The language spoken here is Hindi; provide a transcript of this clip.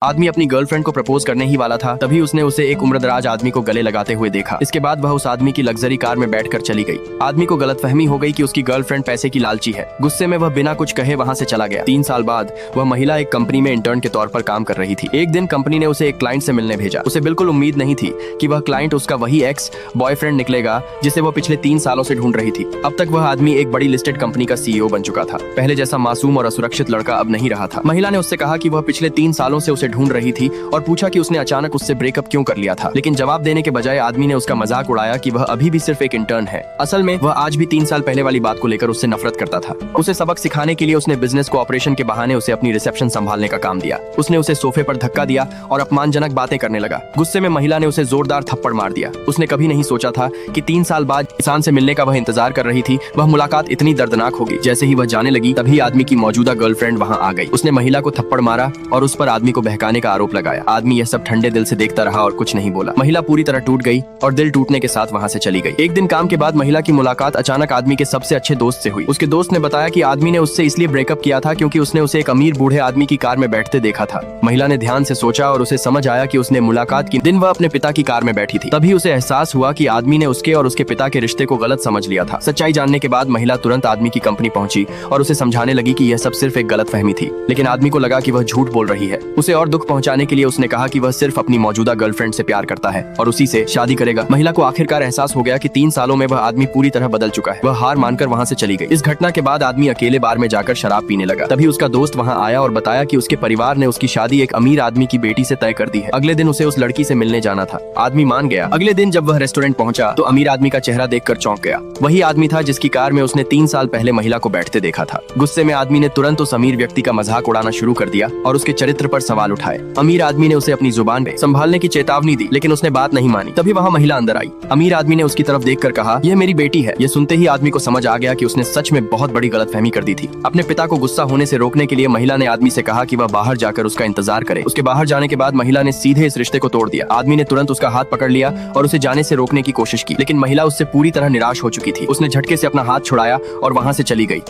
आदमी अपनी गर्लफ्रेंड को प्रपोज करने ही वाला था, तभी उसने उसे एक उम्रदराज आदमी को गले लगाते हुए देखा। इसके बाद वह उस आदमी की लग्जरी कार में बैठकर चली गई। आदमी को गलतफहमी हो गई कि उसकी गर्लफ्रेंड पैसे की लालची है। गुस्से में वह बिना कुछ कहे वहां से चला गया। 3 साल बाद वह महिला एक कंपनी में इंटर्न के तौर पर काम कर रही थी। एक दिन कंपनी ने उसे एक क्लाइंट से मिलने भेजा। उसे बिल्कुल उम्मीद नहीं थी कि वह क्लाइंट उसका वही एक्स बॉयफ्रेंड निकलेगा जिसे वह पिछले 3 सालों से ढूंढ रही थी। अब तक वह आदमी एक बड़ी लिस्टेड कंपनी का सीईओ बन चुका था। पहले जैसा मासूम और असुरक्षित लड़का अब नहीं रहा था। महिला ने उससे कहा कि वह पिछले 3 सालों से उसे ढूंढ रही थी और पूछा कि उसने अचानक उससे ब्रेकअप क्यों कर लिया था। लेकिन जवाब देने के बजाय आदमी ने उसका मजाक उड़ाया कि वह अभी भी सिर्फ एक इंटर्न है। असल में वह आज भी 3 साल पहले वाली बात को लेकर उससे नफरत करता था। उसे सबक सिखाने के लिए उसने बिजनेस कोऑपरेशन के बहाने उसे अपनी रिसेप्शन संभालने का काम दिया। उसने उसे सोफे पर धक्का दिया और अपमानजनक बातें करने लगा। गुस्से में महिला ने उसे जोरदार थप्पड़ मार दिया। उसने कभी नहीं सोचा था कि 3 साल बाद इंसान से मिलने का वह इंतजार कर रही थी, वह मुलाकात इतनी दर्दनाक होगी। जैसे ही वह जाने लगी तभी आदमी की मौजूदा गर्लफ्रेंड वहां आ गई। उसने महिला को थप्पड़ मारा और उस पर आदमी को बहकाने का आरोप लगाया। आदमी यह सब ठंडे दिल से देखता रहा और कुछ नहीं बोला। महिला पूरी तरह टूट गई और दिल टूटने के साथ वहां से चली गई। एक दिन काम के बाद महिला की मुलाकात अचानक आदमी के सबसे अच्छे दोस्त से हुई। उसके दोस्त ने बताया कि आदमी ने उससे इसलिए ब्रेकअप किया था क्योंकि उसने उसे एक अमीर बूढ़े आदमी की कार में बैठते देखा था। महिला ने ध्यान से सोचा और उसे समझ आया कि उसने मुलाकात के दिन वह अपने पिता की कार में बैठी थी। तभी उसे एहसास हुआ कि आदमी ने उसके और उसके पिता के रिश्ते को गलत समझ लिया था। सच्चाई जानने के बाद महिला तुरंत आदमी की कंपनी पहुंची और उसे समझाने लगी कि यह सब सिर्फ एक गलतफहमी थी। लेकिन आदमी को लगा कि वह झूठ बोल रही है। उसे और दुख पहुंचाने के लिए उसने कहा कि वह सिर्फ अपनी मौजूदा गर्लफ्रेंड से प्यार करता है और उसी से शादी करेगा। महिला को आखिरकार एहसास हो गया कि 3 सालों में वह आदमी पूरी तरह बदल चुका है। वह हार मानकर वहां से चली गई। इस घटना के बाद आदमी अकेले बार में जाकर शराब पीने लगा। तभी उसका दोस्त वहां आया और बताया कि उसके परिवार ने उसकी शादी एक अमीर आदमी की बेटी से तय कर दी है। अगले दिन उसे उस लड़की से मिलने जाना था। आदमी मान गया। अगले दिन जब वह रेस्टोरेंट पहुंचा तो अमीर आदमी का चेहरा देखकर चौंक गया। वही आदमी था जिसकी कार में उसने 3 साल पहले महिला को बैठते देखा था। गुस्से में आदमी ने तुरंत उस अमीर व्यक्ति का मजाक उड़ाना शुरू कर दिया और उसके चरित्र पर सवाल उठाए। अमीर आदमी ने उसे अपनी जुबान पे संभालने की चेतावनी दी, लेकिन उसने बात नहीं मानी। तभी वहाँ महिला अंदर आई। अमीर आदमी ने उसकी तरफ देखकर कहा, यह मेरी बेटी है। यह सुनते ही आदमी को समझ आ गया कि उसने सच में बहुत बड़ी गलतफहमी कर दी थी। अपने पिता को गुस्सा होने से रोकने के लिए महिला ने आदमी से कहा कि वह बाहर जाकर उसका इंतजार करे। उसके बाहर जाने के बाद महिला ने सीधे इस रिश्ते को तोड़ दिया। आदमी ने तुरंत उसका हाथ पकड़ लिया और उसे जाने से रोकने की कोशिश की, लेकिन महिला उससे पूरी तरह निराश हो चुकी थी। उसने झटके से अपना हाथ छुड़ाया और वहाँ से चली गई।